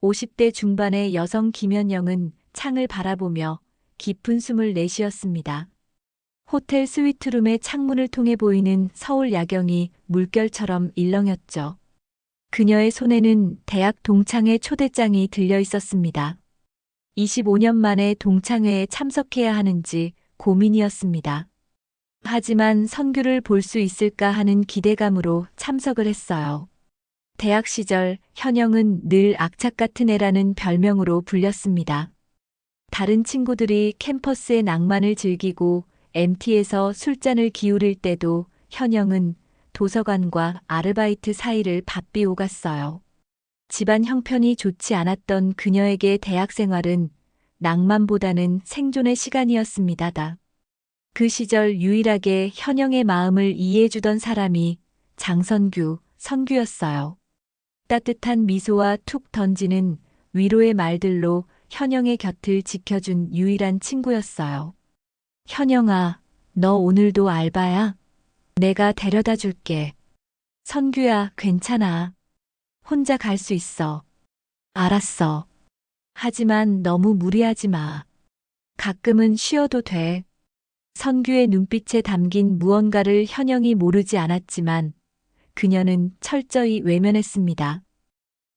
50대 중반의 여성 김연영은 창을 바라보며 깊은 숨을 내쉬었습니다. 호텔 스위트룸의 창문을 통해 보이는 서울 야경이 물결처럼 일렁였죠. 그녀의 손에는 대학 동창회 초대장이 들려 있었습니다. 25년 만에 동창회에 참석해야 하는지 고민이었습니다. 하지만 선규를 볼 수 있을까 하는 기대감으로 참석을 했어요. 대학 시절 현영은 늘 악착 같은 애라는 별명으로 불렸습니다. 다른 친구들이 캠퍼스의 낭만을 즐기고 MT에서 술잔을 기울일 때도 현영은 도서관과 아르바이트 사이를 바삐 오갔어요. 집안 형편이 좋지 않았던 그녀에게 대학 생활은 낭만보다는 생존의 시간이었습니다. 그 시절 유일하게 현영의 마음을 이해해주던 사람이 장선규, 선규였어요. 따뜻한 미소와 툭 던지는 위로의 말들로 현영의 곁을 지켜준 유일한 친구였어요. 현영아, 너 오늘도 알바야? 내가 데려다 줄게. 선규야, 괜찮아. 혼자 갈 수 있어. 알았어. 하지만 너무 무리하지 마. 가끔은 쉬어도 돼. 선규의 눈빛에 담긴 무언가를 현영이 모르지 않았지만 그녀는 철저히 외면했습니다.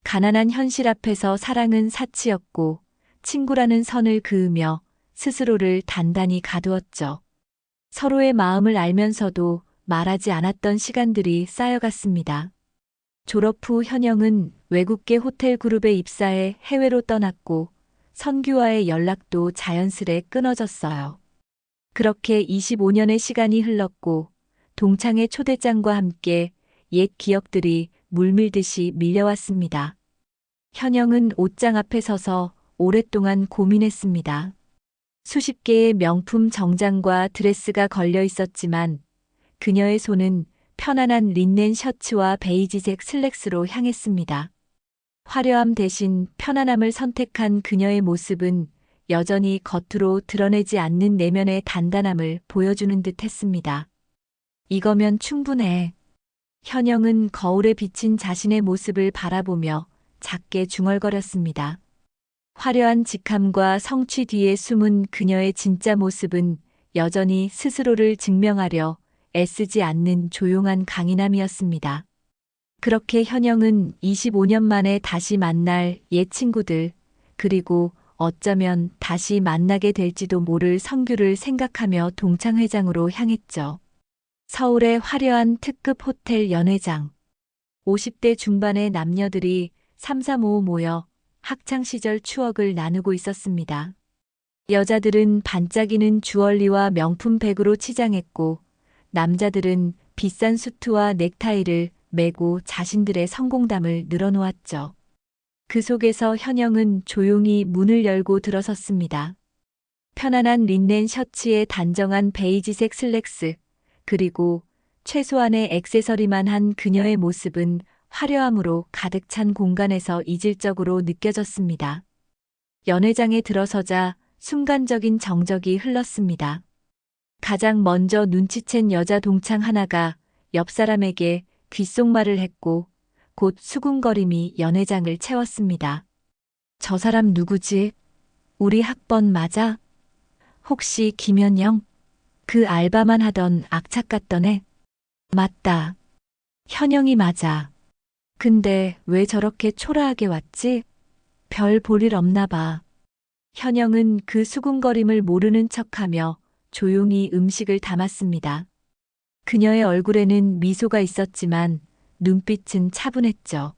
가난한 현실 앞에서 사랑은 사치였고 친구라는 선을 그으며 스스로를 단단히 가두었죠. 서로의 마음을 알면서도 말하지 않았던 시간들이 쌓여갔습니다. 졸업 후 현영은 외국계 호텔 그룹에 입사해 해외로 떠났고 선규와의 연락도 자연스레 끊어졌어요. 그렇게 25년의 시간이 흘렀고 동창회 초대장과 함께 옛 기억들이 물밀듯이 밀려왔습니다. 현영은 옷장 앞에 서서 오랫동안 고민했습니다. 수십 개의 명품 정장과 드레스가 걸려 있었지만 그녀의 손은 편안한 린넨 셔츠와 베이지색 슬랙스로 향했습니다. 화려함 대신 편안함을 선택한 그녀의 모습은 여전히 겉으로 드러내지 않는 내면의 단단함을 보여주는 듯 했습니다. 이거면 충분해. 현영은 거울에 비친 자신의 모습을 바라보며 작게 중얼거렸습니다. 화려한 직함과 성취 뒤에 숨은 그녀의 진짜 모습은 여전히 스스로를 증명하려 애쓰지 않는 조용한 강인함이었습니다. 그렇게 현영은 25년 만에 다시 만날 옛 친구들, 그리고 어쩌면 다시 만나게 될지도 모를 선규를 생각하며 동창회장으로 향했죠. 서울의 화려한 특급 호텔 연회장. 50대 중반의 남녀들이 335 모여 학창시절 추억을 나누고 있었습니다. 여자들은 반짝이는 주얼리와 명품 백으로 치장했고 남자들은 비싼 수트와 넥타이를 메고 자신들의 성공담을 늘어놓았죠. 그 속에서 현영은 조용히 문을 열고 들어섰습니다. 편안한 린넨 셔츠에 단정한 베이지색 슬랙스, 그리고 최소한의 액세서리만 한 그녀의 모습은 화려함으로 가득 찬 공간에서 이질적으로 느껴졌습니다. 연회장에 들어서자 순간적인 정적이 흘렀습니다. 가장 먼저 눈치챈 여자 동창 하나가 옆 사람에게 귓속말을 했고 곧 수군거림이 연회장을 채웠습니다. 저 사람 누구지? 우리 학번 맞아? 혹시 김연영? 그 알바만 하던 악착 같던 애? 맞다. 현영이 맞아. 근데 왜 저렇게 초라하게 왔지? 별 볼일 없나 봐. 현영은 그 수군거림을 모르는 척하며 조용히 음식을 담았습니다. 그녀의 얼굴에는 미소가 있었지만 눈빛은 차분했죠.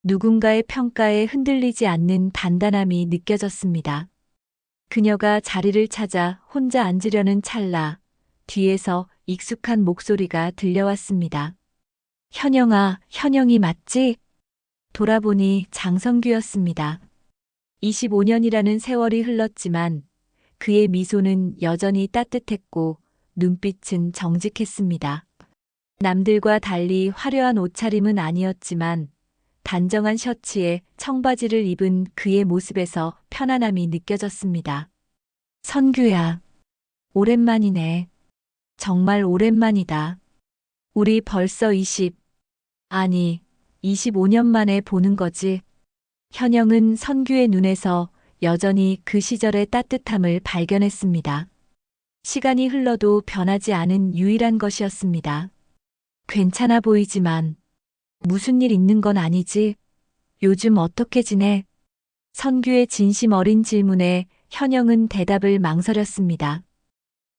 누군가의 평가에 흔들리지 않는 단단함이 느껴졌습니다. 그녀가 자리를 찾아 혼자 앉으려는 찰나 뒤에서 익숙한 목소리가 들려왔습니다. 현영아, 현영이 맞지? 돌아보니 장성규였습니다. 25년이라는 세월이 흘렀지만 그의 미소는 여전히 따뜻했고 눈빛은 정직했습니다. 남들과 달리 화려한 옷차림은 아니었지만 단정한 셔츠에 청바지를 입은 그의 모습에서 편안함이 느껴졌습니다. 선규야, 오랜만이네. 정말 오랜만이다. 우리 벌써 25년 만에 보는 거지. 현영은 선규의 눈에서 여전히 그 시절의 따뜻함을 발견했습니다. 시간이 흘러도 변하지 않은 유일한 것이었습니다. 괜찮아 보이지만 무슨 일 있는 건 아니지? 요즘 어떻게 지내? 선규의 진심 어린 질문에 현영은 대답을 망설였습니다.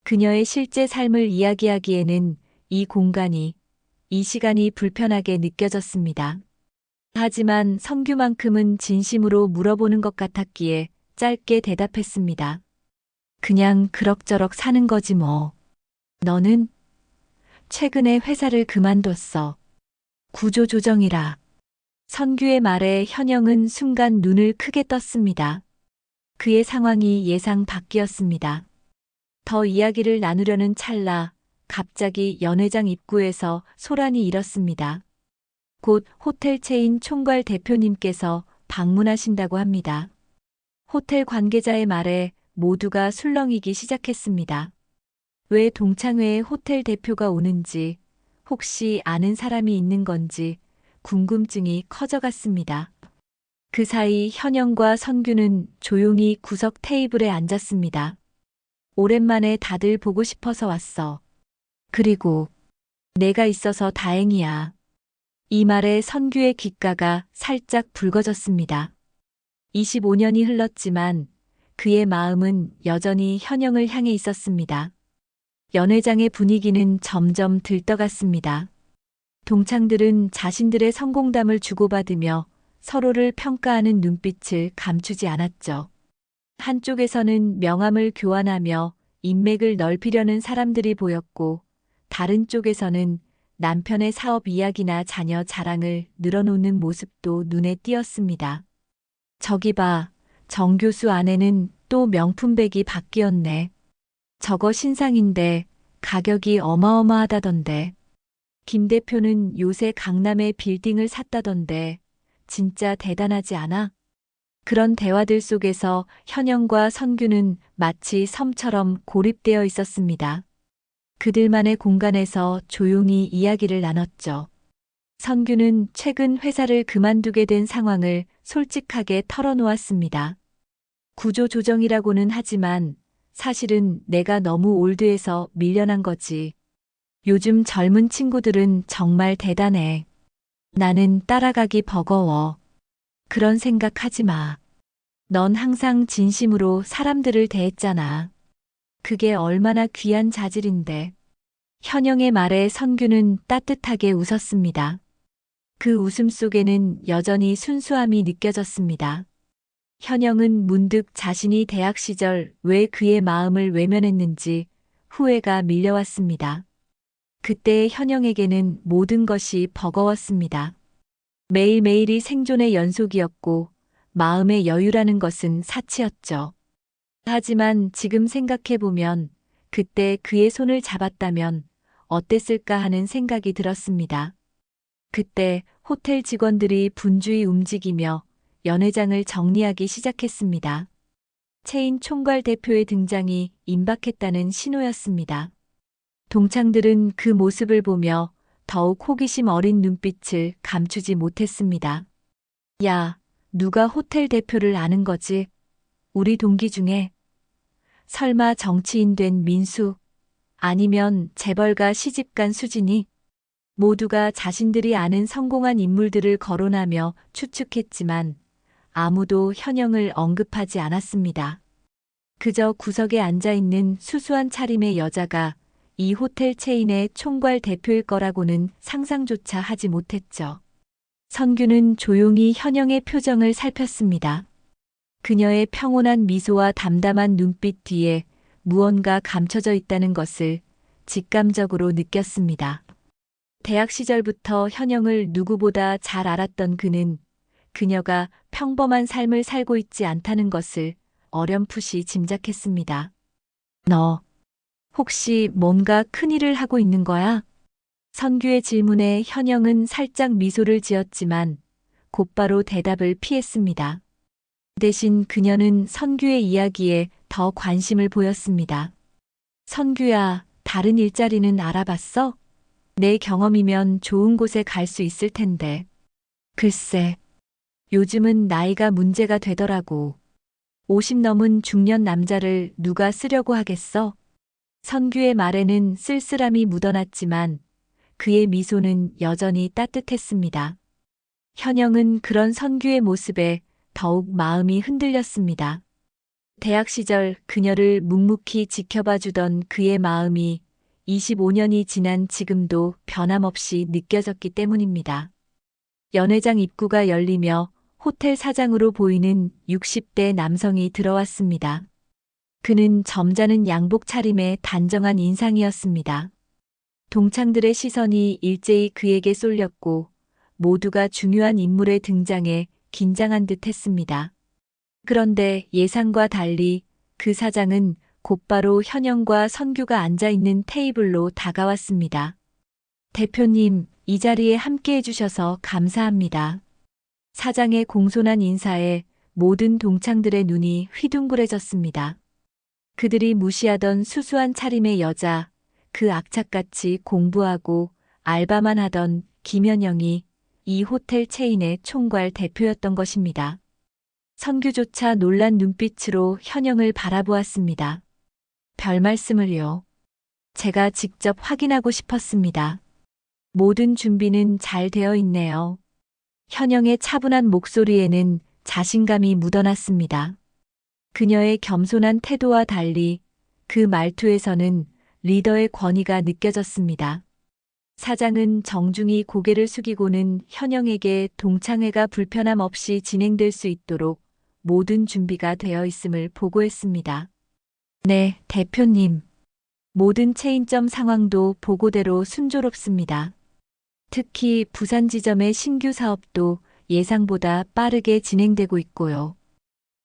그녀의 실제 삶을 이야기하기에는 이 공간이, 이 시간이 불편하게 느껴졌습니다. 하지만 선규만큼은 진심으로 물어보는 것 같았기에 짧게 대답했습니다. 그냥 그럭저럭 사는 거지 뭐. 너는? 최근에 회사를 그만뒀어. 구조조정이라. 선규의 말에 현영은 순간 눈을 크게 떴습니다. 그의 상황이 예상 밖이었습니다. 더 이야기를 나누려는 찰나 갑자기 연회장 입구에서 소란이 일었습니다. 곧 호텔 체인 총괄 대표님께서 방문하신다고 합니다. 호텔 관계자의 말에 모두가 술렁이기 시작했습니다. 왜 동창회에 호텔 대표가 오는지, 혹시 아는 사람이 있는 건지 궁금증이 커져갔습니다. 그 사이 현영과 선규는 조용히 구석 테이블에 앉았습니다. 오랜만에 다들 보고 싶어서 왔어. 그리고 내가 있어서 다행이야. 이 말에 선규의 귓가가 살짝 붉어졌습니다. 25년이 흘렀지만 그의 마음은 여전히 현영을 향해 있었습니다. 연회장의 분위기는 점점 들떠갔습니다. 동창들은 자신들의 성공담을 주고받으며 서로를 평가하는 눈빛을 감추지 않았죠. 한쪽에서는 명함을 교환하며 인맥을 넓히려는 사람들이 보였고, 다른 쪽에서는 남편의 사업 이야기나 자녀 자랑을 늘어놓는 모습도 눈에 띄었습니다. 저기 봐, 정 교수 아내는 또 명품백이 바뀌었네. 저거 신상인데 가격이 어마어마하다던데. 김 대표는 요새 강남에 빌딩을 샀다던데. 진짜 대단하지 않아? 그런 대화들 속에서 현영과 선규는 마치 섬처럼 고립되어 있었습니다. 그들만의 공간에서 조용히 이야기를 나눴죠. 선규는 최근 회사를 그만두게 된 상황을 솔직하게 털어놓았습니다. 구조조정이라고는 하지만 사실은 내가 너무 올드해서 밀려난 거지. 요즘 젊은 친구들은 정말 대단해. 나는 따라가기 버거워. 그런 생각하지 마. 넌 항상 진심으로 사람들을 대했잖아. 그게 얼마나 귀한 자질인데. 현영의 말에 선규는 따뜻하게 웃었습니다. 그 웃음 속에는 여전히 순수함이 느껴졌습니다. 현영은 문득 자신이 대학 시절 왜 그의 마음을 외면했는지 후회가 밀려왔습니다. 그때의 현영에게는 모든 것이 버거웠습니다. 매일매일이 생존의 연속이었고 마음의 여유라는 것은 사치였죠. 하지만 지금 생각해보면 그때 그의 손을 잡았다면 어땠을까 하는 생각이 들었습니다. 그때 호텔 직원들이 분주히 움직이며 연회장을 정리하기 시작했습니다. 체인 총괄 대표의 등장이 임박했다는 신호였습니다. 동창들은 그 모습을 보며 더욱 호기심 어린 눈빛을 감추지 못했습니다. 야, 누가 호텔 대표를 아는 거지? 우리 동기 중에. 설마 정치인 된 민수? 아니면 재벌가 시집간 수진이? 모두가 자신들이 아는 성공한 인물들을 거론하며 추측했지만 아무도 현영을 언급하지 않았습니다. 그저 구석에 앉아있는 수수한 차림의 여자가 이 호텔 체인의 총괄 대표일 거라고는 상상조차 하지 못했죠. 선규는 조용히 현영의 표정을 살폈습니다. 그녀의 평온한 미소와 담담한 눈빛 뒤에 무언가 감춰져 있다는 것을 직감적으로 느꼈습니다. 대학 시절부터 현영을 누구보다 잘 알았던 그는 그녀가 평범한 삶을 살고 있지 않다는 것을 어렴풋이 짐작했습니다. 너 혹시 뭔가 큰일을 하고 있는 거야? 선규의 질문에 현영은 살짝 미소를 지었지만 곧바로 대답을 피했습니다. 대신 그녀는 선규의 이야기에 더 관심을 보였습니다. 선규야, 다른 일자리는 알아봤어? 내 경험이면 좋은 곳에 갈 수 있을 텐데. 글쎄, 요즘은 나이가 문제가 되더라고. 50 넘은 중년 남자를 누가 쓰려고 하겠어? 선규의 말에는 쓸쓸함이 묻어났지만 그의 미소는 여전히 따뜻했습니다. 현영은 그런 선규의 모습에 더욱 마음이 흔들렸습니다. 대학 시절 그녀를 묵묵히 지켜봐 주던 그의 마음이 25년이 지난 지금도 변함없이 느껴졌기 때문입니다. 연회장 입구가 열리며 호텔 사장으로 보이는 60대 남성이 들어왔습니다. 그는 점잖은 양복 차림의 단정한 인상이었습니다. 동창들의 시선이 일제히 그에게 쏠렸고 모두가 중요한 인물의 등장에 긴장한 듯 했습니다. 그런데 예상과 달리 그 사장은 곧바로 현영과 선규가 앉아 있는 테이블로 다가왔습니다. 대표님, 이 자리에 함께 해주셔서 감사합니다. 사장의 공손한 인사에 모든 동창들의 눈이 휘둥그레졌습니다. 그들이 무시하던 수수한 차림의 여자, 그 악착같이 공부하고 알바만 하던 김현영이 이 호텔 체인의 총괄 대표였던 것입니다. 선규조차 놀란 눈빛으로 현영을 바라보았습니다. 별 말씀을요. 제가 직접 확인하고 싶었습니다. 모든 준비는 잘 되어 있네요. 현영의 차분한 목소리에는 자신감이 묻어났습니다. 그녀의 겸손한 태도와 달리 그 말투에서는 리더의 권위가 느껴졌습니다. 사장은 정중히 고개를 숙이고는 현영에게 동창회가 불편함 없이 진행될 수 있도록 모든 준비가 되어 있음을 보고했습니다. 네, 대표님. 모든 체인점 상황도 보고대로 순조롭습니다. 특히 부산 지점의 신규 사업도 예상보다 빠르게 진행되고 있고요.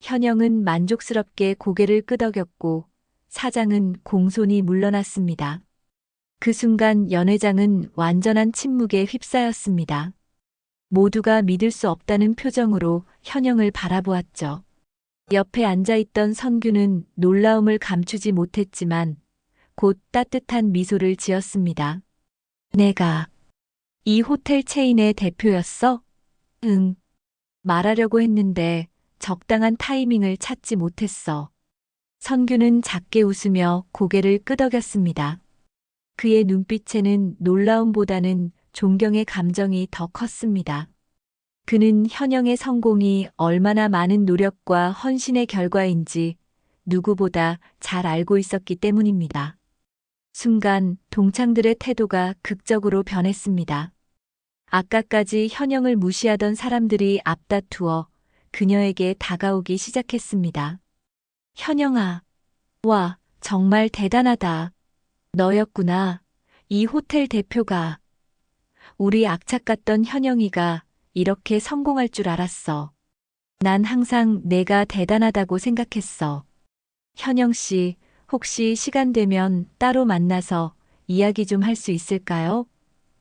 현영은 만족스럽게 고개를 끄덕였고 사장은 공손히 물러났습니다. 그 순간 연회장은 완전한 침묵에 휩싸였습니다. 모두가 믿을 수 없다는 표정으로 현영을 바라보았죠. 옆에 앉아있던 선규는 놀라움을 감추지 못했지만 곧 따뜻한 미소를 지었습니다. 내가 이 호텔 체인의 대표였어? 응. 말하려고 했는데 적당한 타이밍을 찾지 못했어. 선규는 작게 웃으며 고개를 끄덕였습니다. 그의 눈빛에는 놀라움보다는 존경의 감정이 더 컸습니다. 그는 현영의 성공이 얼마나 많은 노력과 헌신의 결과인지 누구보다 잘 알고 있었기 때문입니다. 순간 동창들의 태도가 극적으로 변했습니다. 아까까지 현영을 무시하던 사람들이 앞다투어 그녀에게 다가오기 시작했습니다. 현영아, 와, 정말 대단하다. 너였구나. 이 호텔 대표가. 우리 악착 같던 현영이가 이렇게 성공할 줄 알았어. 난 항상 내가 대단하다고 생각했어. 현영 씨, 혹시 시간 되면 따로 만나서 이야기 좀 할 수 있을까요?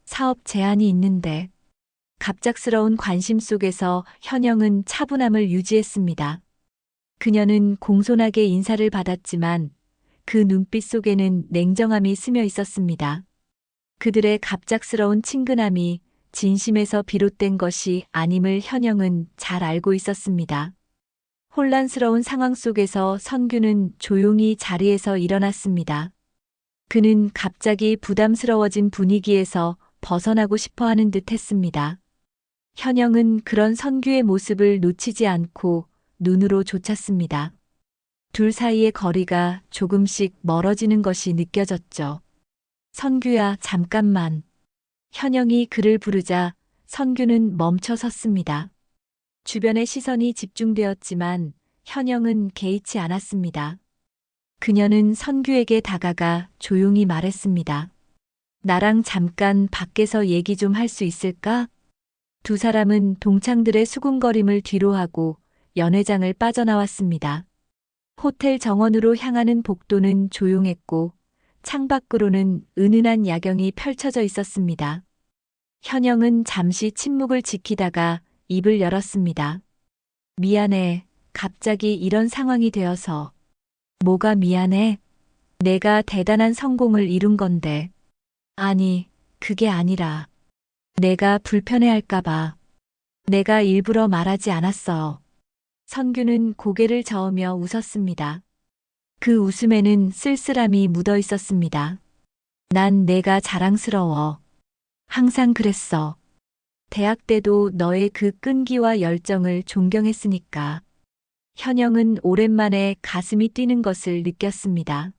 사업 제안이 있는데. 갑작스러운 관심 속에서 현영은 차분함을 유지했습니다. 그녀는 공손하게 인사를 받았지만 그 눈빛 속에는 냉정함이 스며 있었습니다. 그들의 갑작스러운 친근함이 진심에서 비롯된 것이 아님을 현영은 잘 알고 있었습니다. 혼란스러운 상황 속에서 선규는 조용히 자리에서 일어났습니다. 그는 갑자기 부담스러워진 분위기에서 벗어나고 싶어 하는 듯 했습니다. 현영은 그런 선규의 모습을 놓치지 않고 눈으로 좇았습니다. 둘 사이의 거리가 조금씩 멀어지는 것이 느껴졌죠. 선규야, 잠깐만. 현영이 그를 부르자 선규는 멈춰 섰습니다. 주변의 시선이 집중되었지만 현영은 개의치 않았습니다. 그녀는 선규에게 다가가 조용히 말했습니다. 나랑 잠깐 밖에서 얘기 좀 할 수 있을까? 두 사람은 동창들의 수군거림을 뒤로하고 연회장을 빠져나왔습니다. 호텔 정원으로 향하는 복도는 조용했고 창밖으로는 은은한 야경이 펼쳐져 있었습니다. 현영은 잠시 침묵을 지키다가 입을 열었습니다. 미안해. 갑자기 이런 상황이 되어서. 뭐가 미안해? 내가 대단한 성공을 이룬 건데. 아니, 그게 아니라. 내가 불편해할까봐. 내가 일부러 말하지 않았어. 선규는 고개를 저으며 웃었습니다. 그 웃음에는 쓸쓸함이 묻어 있었습니다. 난 내가 자랑스러워. 항상 그랬어. 대학 때도 너의 그 끈기와 열정을 존경했으니까. 현영은 오랜만에 가슴이 뛰는 것을 느꼈습니다.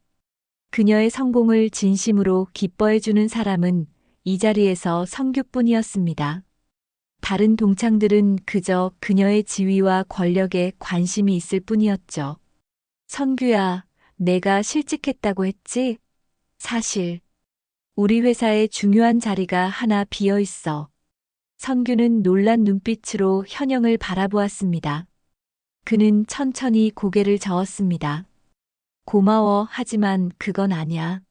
그녀의 성공을 진심으로 기뻐해주는 사람은 이 자리에서 선규뿐이었습니다. 다른 동창들은 그저 그녀의 지위와 권력에 관심이 있을 뿐이었죠. 선규야, 내가 실직했다고 했지? 사실, 우리 회사에 중요한 자리가 하나 비어 있어. 선규는 놀란 눈빛으로 현영을 바라보았습니다. 그는 천천히 고개를 저었습니다. 고마워, 하지만 그건 아니야.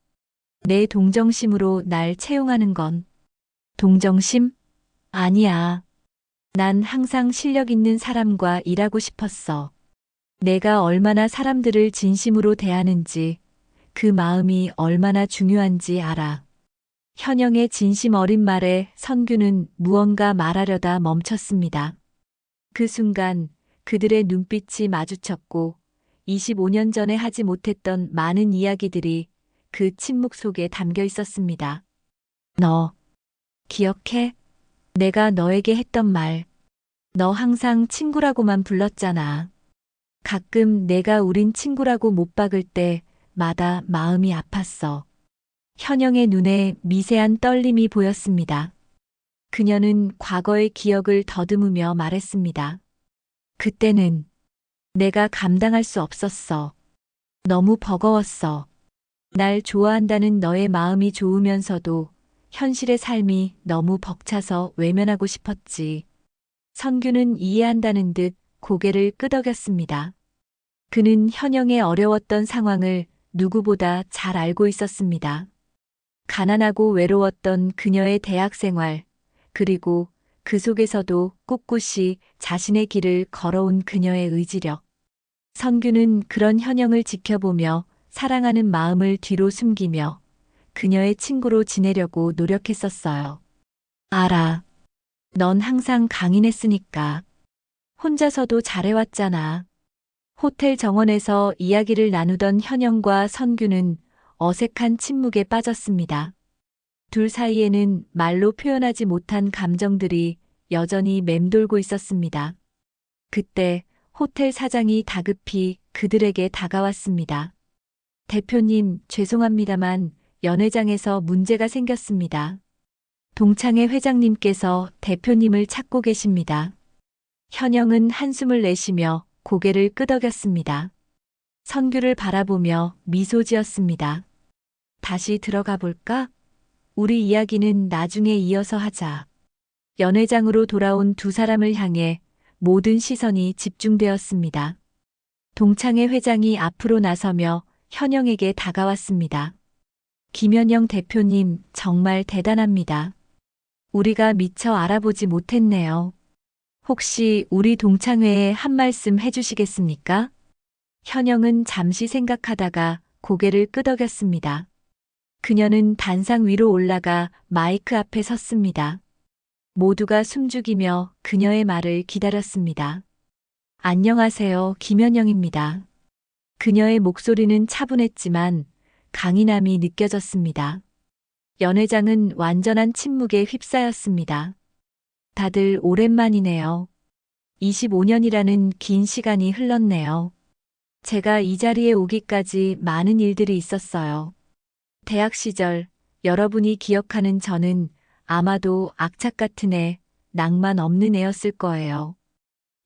내 동정심으로 날 채용하는 건. 동정심? 아니야. 난 항상 실력 있는 사람과 일하고 싶었어. 내가 얼마나 사람들을 진심으로 대하는지, 그 마음이 얼마나 중요한지 알아. 현영의 진심 어린 말에 선규는 무언가 말하려다 멈췄습니다. 그 순간 그들의 눈빛이 마주쳤고 25년 전에 하지 못했던 많은 이야기들이 그 침묵 속에 담겨 있었습니다. 너, 기억해? 내가 너에게 했던 말. 너 항상 친구라고만 불렀잖아. 가끔 내가 우린 친구라고 못 박을 때마다 마음이 아팠어. 현영의 눈에 미세한 떨림이 보였습니다. 그녀는 과거의 기억을 더듬으며 말했습니다. 그때는 내가 감당할 수 없었어. 너무 버거웠어. 날 좋아한다는 너의 마음이 좋으면서도 현실의 삶이 너무 벅차서 외면하고 싶었지. 선규는 이해한다는 듯 고개를 끄덕였습니다. 그는 현영의 어려웠던 상황을 누구보다 잘 알고 있었습니다. 가난하고 외로웠던 그녀의 대학 생활, 그리고 그 속에서도 꿋꿋이 자신의 길을 걸어온 그녀의 의지력. 선규는 그런 현영을 지켜보며 사랑하는 마음을 뒤로 숨기며 그녀의 친구로 지내려고 노력했었어요. 알아. 넌 항상 강인했으니까. 혼자서도 잘해왔잖아. 호텔 정원에서 이야기를 나누던 현영과 선규는 어색한 침묵에 빠졌습니다. 둘 사이에는 말로 표현하지 못한 감정들이 여전히 맴돌고 있었습니다. 그때 호텔 사장이 다급히 그들에게 다가왔습니다. 대표님, 죄송합니다만 연회장에서 문제가 생겼습니다. 동창회 회장님께서 대표님을 찾고 계십니다. 현영은 한숨을 내쉬며 고개를 끄덕였습니다. 선규를 바라보며 미소 지었습니다. 다시 들어가 볼까? 우리 이야기는 나중에 이어서 하자. 연회장으로 돌아온 두 사람을 향해 모든 시선이 집중되었습니다. 동창회 회장이 앞으로 나서며 현영에게 다가왔습니다. 김현영 대표님, 정말 대단합니다. 우리가 미처 알아보지 못했네요. 혹시 우리 동창회에 한 말씀 해주시겠습니까? 현영은 잠시 생각하다가 고개를 끄덕였습니다. 그녀는 단상 위로 올라가 마이크 앞에 섰습니다. 모두가 숨죽이며 그녀의 말을 기다렸습니다. 안녕하세요, 김현영입니다. 그녀의 목소리는 차분했지만 강인함이 느껴졌습니다. 연회장은 완전한 침묵에 휩싸였습니다. 다들 오랜만이네요. 25년이라는 긴 시간이 흘렀네요. 제가 이 자리에 오기까지 많은 일들이 있었어요. 대학 시절 여러분이 기억하는 저는 아마도 악착 같은 애, 낭만 없는 애였을 거예요.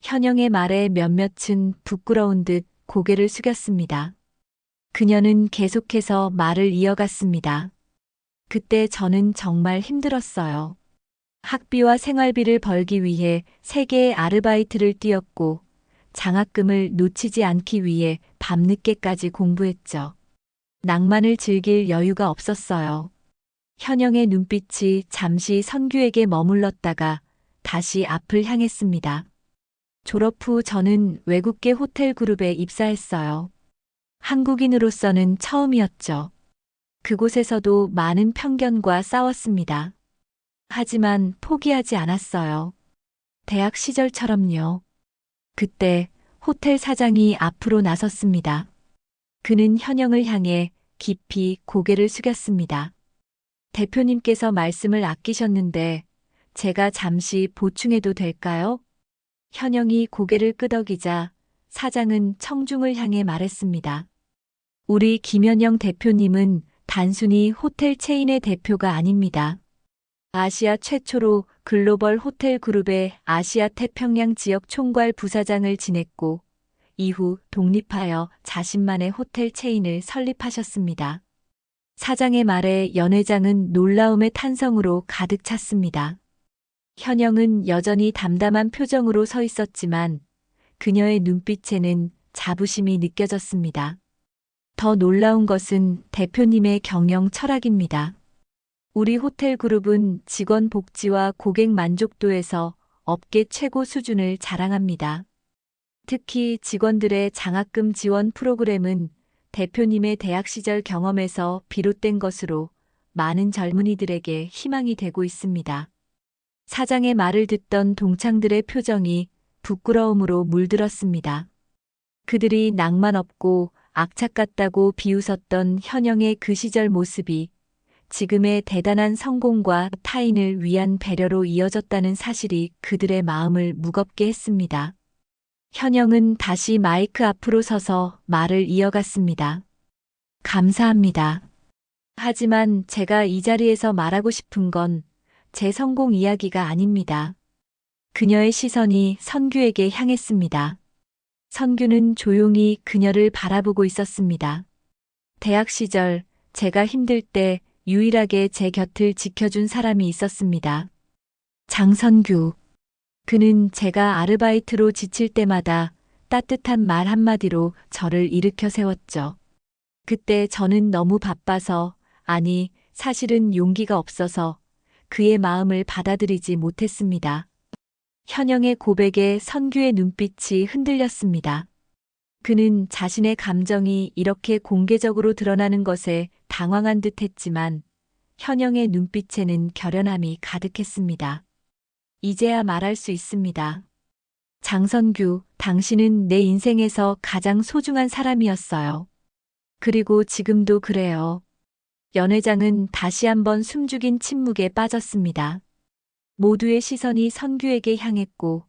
현영의 말에 몇몇은 부끄러운 듯 고개를 숙였습니다. 그녀는 계속해서 말을 이어갔습니다. 그때 저는 정말 힘들었어요. 학비와 생활비를 벌기 위해 3개의 아르바이트를 뛰었고 장학금을 놓치지 않기 위해 밤늦게까지 공부했죠. 낭만을 즐길 여유가 없었어요. 현영의 눈빛이 잠시 선규에게 머물렀다가 다시 앞을 향했습니다. 졸업 후 저는 외국계 호텔 그룹에 입사했어요. 한국인으로서는 처음이었죠. 그곳에서도 많은 편견과 싸웠습니다. 하지만 포기하지 않았어요. 대학 시절처럼요. 그때 호텔 사장이 앞으로 나섰습니다. 그는 현영을 향해 깊이 고개를 숙였습니다. 대표님께서 말씀을 아끼셨는데 제가 잠시 보충해도 될까요? 현영이 고개를 끄덕이자 사장은 청중을 향해 말했습니다. 우리 김현영 대표님은 단순히 호텔 체인의 대표가 아닙니다. 아시아 최초로 글로벌 호텔 그룹의 아시아 태평양 지역 총괄 부사장을 지냈고 이후 독립하여 자신만의 호텔 체인을 설립하셨습니다. 사장의 말에 연 회장은 놀라움의 탄성으로 가득 찼습니다. 현영은 여전히 담담한 표정으로 서 있었지만 그녀의 눈빛에는 자부심이 느껴졌습니다. 더 놀라운 것은 대표님의 경영 철학입니다. 우리 호텔 그룹은 직원 복지와 고객 만족도에서 업계 최고 수준을 자랑합니다. 특히 직원들의 장학금 지원 프로그램은 대표님의 대학 시절 경험에서 비롯된 것으로 많은 젊은이들에게 희망이 되고 있습니다. 사장의 말을 듣던 동창들의 표정이 부끄러움으로 물들었습니다. 그들이 낭만 없고 악착 같다고 비웃었던 현영의 그 시절 모습이 지금의 대단한 성공과 타인을 위한 배려로 이어졌다는 사실이 그들의 마음을 무겁게 했습니다. 현영은 다시 마이크 앞으로 서서 말을 이어갔습니다. 감사합니다. 하지만 제가 이 자리에서 말하고 싶은 건 제 성공 이야기가 아닙니다. 그녀의 시선이 선규에게 향했습니다. 선규는 조용히 그녀를 바라보고 있었습니다. 대학 시절 제가 힘들 때 유일하게 제 곁을 지켜준 사람이 있었습니다. 장선규. 그는 제가 아르바이트로 지칠 때마다 따뜻한 말 한마디로 저를 일으켜 세웠죠. 그때 저는 너무 바빠서, 아니, 사실은 용기가 없어서 그의 마음을 받아들이지 못했습니다. 현영의 고백에 선규의 눈빛이 흔들렸습니다. 그는 자신의 감정이 이렇게 공개적으로 드러나는 것에 당황한 듯 했지만 현영의 눈빛에는 결연함이 가득했습니다. 이제야 말할 수 있습니다. 장선규, 당신은 내 인생에서 가장 소중한 사람이었어요. 그리고 지금도 그래요. 연 회장은 다시 한번 숨죽인 침묵에 빠졌습니다. 모두의 시선이 선규에게 향했고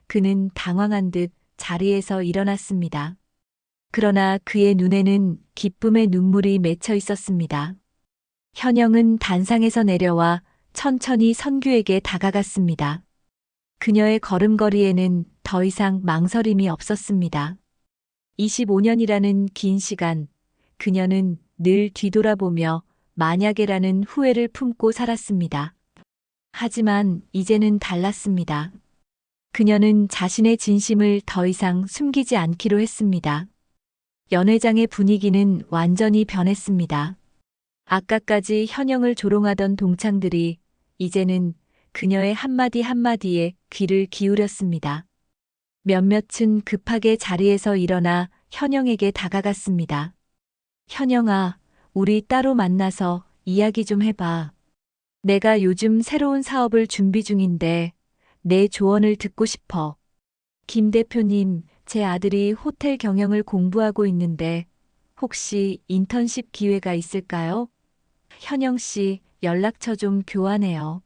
그는 당황한 듯 자리에서 일어났습니다. 그러나 그의 눈에는 기쁨의 눈물이 맺혀 있었습니다. 현영은 단상에서 내려와 천천히 선규에게 다가갔습니다. 그녀의 걸음걸이에는 더 이상 망설임이 없었습니다. 25년이라는 긴 시간, 그녀는 늘 뒤돌아보며 만약에라는 후회를 품고 살았습니다. 하지만 이제는 달랐습니다. 그녀는 자신의 진심을 더 이상 숨기지 않기로 했습니다. 연 회장의 분위기는 완전히 변했습니다. 아까까지 현영을 조롱하던 동창들이 이제는 그녀의 한마디 한마디에 귀를 기울였습니다. 몇몇은 급하게 자리에서 일어나 현영에게 다가갔습니다. 현영아, 우리 따로 만나서 이야기 좀 해봐. 내가 요즘 새로운 사업을 준비 중인데 내 조언을 듣고 싶어. 김 대표님, 제 아들이 호텔 경영을 공부하고 있는데 혹시 인턴십 기회가 있을까요? 현영 씨, 연락처 좀 교환해요.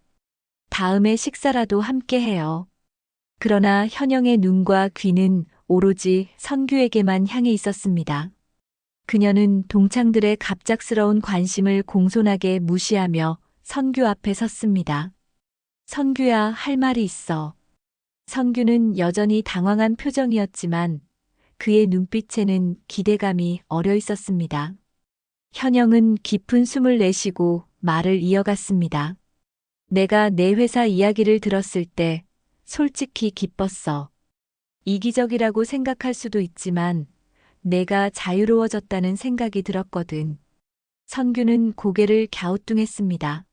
다음에 식사라도 함께 해요. 그러나 현영의 눈과 귀는 오로지 선규에게만 향해 있었습니다. 그녀는 동창들의 갑작스러운 관심을 공손하게 무시하며 선규 앞에 섰습니다. 선규야, 할 말이 있어. 선규는 여전히 당황한 표정이었지만 그의 눈빛에는 기대감이 어려 있었습니다. 현영은 깊은 숨을 내쉬고 말을 이어갔습니다. 내가 내 회사 이야기를 들었을 때 솔직히 기뻤어. 이기적이라고 생각할 수도 있지만 내가 자유로워졌다는 생각이 들었거든. 선규는 고개를 갸우뚱했습니다.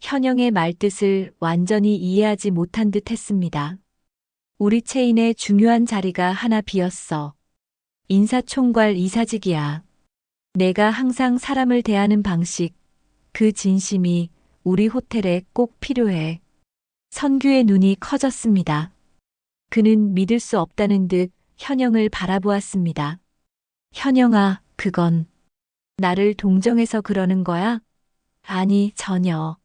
현영의 말뜻을 완전히 이해하지 못한 듯 했습니다. 우리 체인에 중요한 자리가 하나 비었어. 인사총괄 이사직이야. 내가 항상 사람을 대하는 방식, 그 진심이 우리 호텔에 꼭 필요해. 선규의 눈이 커졌습니다. 그는 믿을 수 없다는 듯 현영을 바라보았습니다. 현영아, 그건 나를 동정해서 그러는 거야? 아니, 전혀.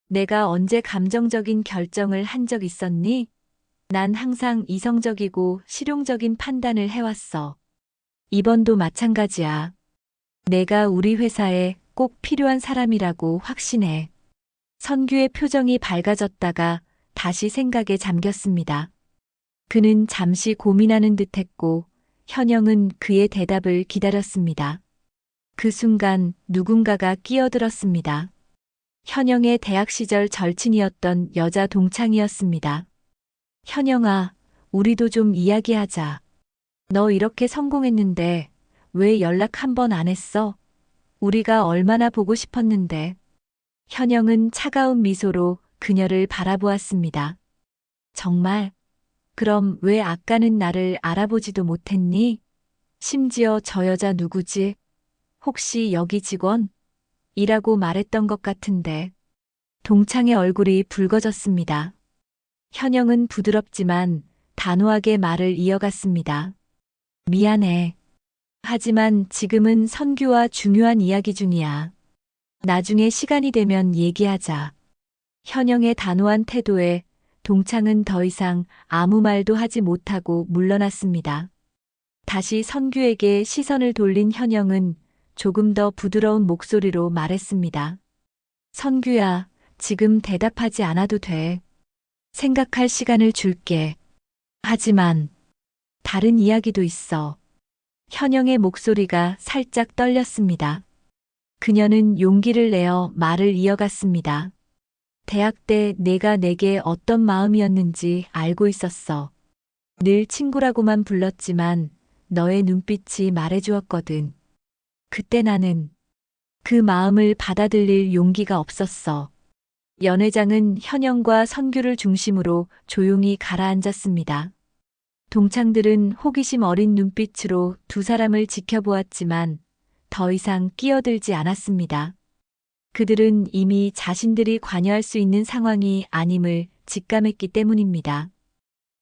내가 언제 감정적인 결정을 한 적 있었니? 난 항상 이성적이고 실용적인 판단을 해왔어. 이번도 마찬가지야. 내가 우리 회사에 꼭 필요한 사람이라고 확신해. 선규의 표정이 밝아졌다가 다시 생각에 잠겼습니다. 그는 잠시 고민하는 듯 했고, 현영은 그의 대답을 기다렸습니다. 그 순간 누군가가 끼어들었습니다. 현영의 대학 시절 절친이었던 여자 동창이었습니다. 현영아, 우리도 좀 이야기하자. 너 이렇게 성공했는데 왜 연락 한 번 안 했어? 우리가 얼마나 보고 싶었는데. 현영은 차가운 미소로 그녀를 바라보았습니다. 정말? 그럼 왜 아까는 나를 알아보지도 못했니? 심지어 저 여자 누구지? 혹시 여기 직원? 이라고 말했던 것 같은데. 동창의 얼굴이 붉어졌습니다. 현영은 부드럽지만 단호하게 말을 이어갔습니다. 미안해. 하지만 지금은 선규와 중요한 이야기 중이야. 나중에 시간이 되면 얘기하자. 현영의 단호한 태도에 동창은 더 이상 아무 말도 하지 못하고 물러났습니다. 다시 선규에게 시선을 돌린 현영은 조금 더 부드러운 목소리로 말했습니다. 선규야, 지금 대답하지 않아도 돼. 생각할 시간을 줄게. 하지만 다른 이야기도 있어. 현영의 목소리가 살짝 떨렸습니다. 그녀는 용기를 내어 말을 이어갔습니다. 대학 때 내가 내게 어떤 마음이었는지 알고 있었어. 늘 친구라고만 불렀지만 너의 눈빛이 말해주었거든. 그때 나는 그 마음을 받아들일 용기가 없었어. 연회장은 현영과 선규를 중심으로 조용히 가라앉았습니다. 동창들은 호기심 어린 눈빛으로 두 사람을 지켜보았지만 더 이상 끼어들지 않았습니다. 그들은 이미 자신들이 관여할 수 있는 상황이 아님을 직감했기 때문입니다.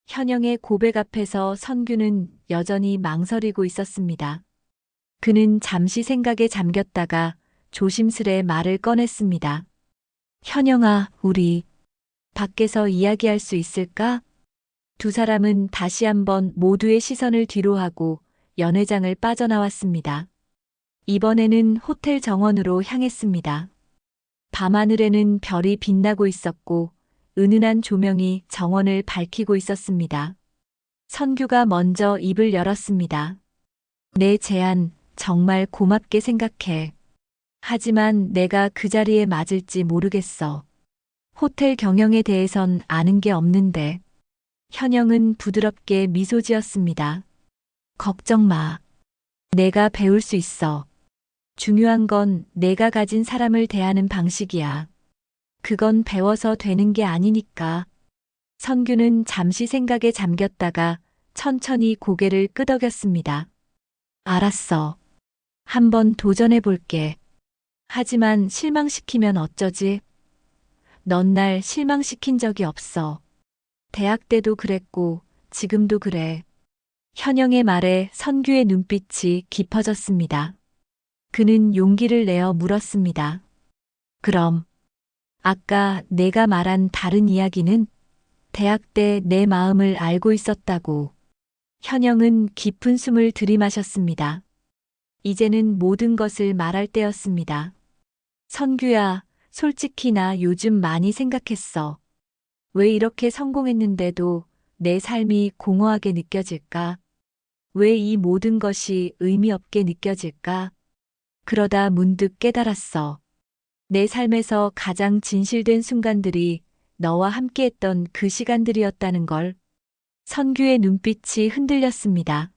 현영의 고백 앞에서 선규는 여전히 망설이고 있었습니다. 그는 잠시 생각에 잠겼다가 조심스레 말을 꺼냈습니다. 현영아, 우리 밖에서 이야기할 수 있을까? 두 사람은 다시 한번 모두의 시선을 뒤로하고 연회장을 빠져나왔습니다. 이번에는 호텔 정원으로 향했습니다. 밤하늘에는 별이 빛나고 있었고 은은한 조명이 정원을 밝히고 있었습니다. 선규가 먼저 입을 열었습니다. 내 제안 정말 고맙게 생각해. 하지만 내가 그 자리에 맞을지 모르겠어. 호텔 경영에 대해선 아는 게 없는데. 현영은 부드럽게 미소 지었습니다. 걱정 마. 내가 배울 수 있어. 중요한 건 내가 가진 사람을 대하는 방식이야. 그건 배워서 되는 게 아니니까. 선규는 잠시 생각에 잠겼다가 천천히 고개를 끄덕였습니다. 알았어. 한번 도전해 볼게. 하지만 실망시키면 어쩌지? 넌 날 실망시킨 적이 없어. 대학 때도 그랬고 지금도 그래. 현영의 말에 선규의 눈빛이 깊어졌습니다. 그는 용기를 내어 물었습니다. 그럼 아까 내가 말한 다른 이야기는? 대학 때 내 마음을 알고 있었다고. 현영은 깊은 숨을 들이마셨습니다. 이제는 모든 것을 말할 때였습니다. 선규야, 솔직히 나 요즘 많이 생각했어. 왜 이렇게 성공했는데도 내 삶이 공허하게 느껴질까? 왜 이 모든 것이 의미 없게 느껴질까? 그러다 문득 깨달았어. 내 삶에서 가장 진실된 순간들이 너와 함께했던 그 시간들이었다는 걸. 선규의 눈빛이 흔들렸습니다.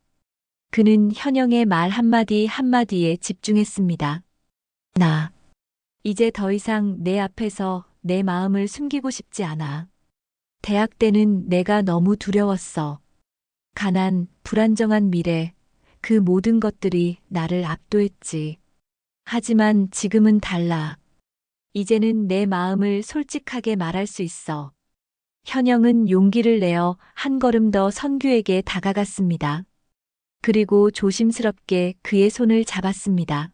그는 현영의 말 한마디 한마디에 집중했습니다. 나 이제 더 이상 내 앞에서 내 마음을 숨기고 싶지 않아. 대학 때는 내가 너무 두려웠어. 가난, 불안정한 미래, 그 모든 것들이 나를 압도했지. 하지만 지금은 달라. 이제는 내 마음을 솔직하게 말할 수 있어. 현영은 용기를 내어 한 걸음 더 선규에게 다가갔습니다. 그리고 조심스럽게 그의 손을 잡았습니다.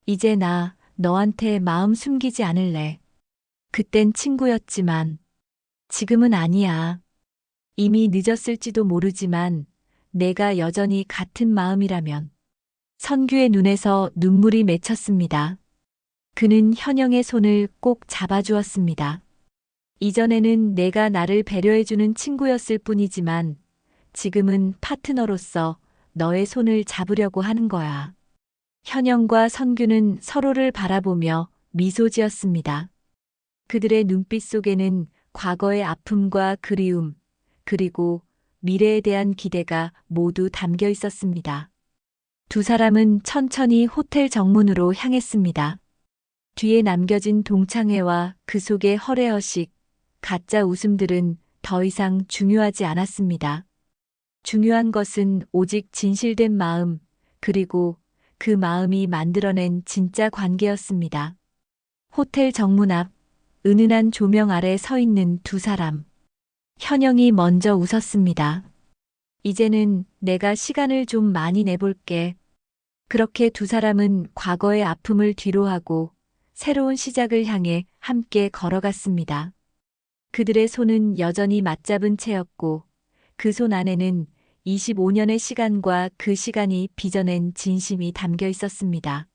이제 나 너한테 마음 숨기지 않을래. 그땐 친구였지만 지금은 아니야. 이미 늦었을지도 모르지만 내가 여전히 같은 마음이라면. 선규의 눈에서 눈물이 맺혔습니다. 그는 현영의 손을 꼭 잡아주었습니다. 이전에는 내가 나를 배려해주는 친구였을 뿐이지만 지금은 파트너로서 너의 손을 잡으려고 하는 거야. 현영과 선규는 서로를 바라보며 미소 지었습니다. 그들의 눈빛 속에는 과거의 아픔과 그리움, 그리고 미래에 대한 기대가 모두 담겨 있었습니다. 두 사람은 천천히 호텔 정문으로 향했습니다. 뒤에 남겨진 동창회와 그 속의 허례허식, 가짜 웃음들은 더 이상 중요하지 않았습니다. 중요한 것은 오직 진실된 마음, 그리고 그 마음이 만들어낸 진짜 관계였습니다. 호텔 정문 앞, 은은한 조명 아래 서 있는 두 사람. 현영이 먼저 웃었습니다. 이제는 내가 시간을 좀 많이 내볼게. 그렇게 두 사람은 과거의 아픔을 뒤로하고 새로운 시작을 향해 함께 걸어갔습니다. 그들의 손은 여전히 맞잡은 채였고 그 손 안에는 25년의 시간과 그 시간이 빚어낸 진심이 담겨 있었습니다.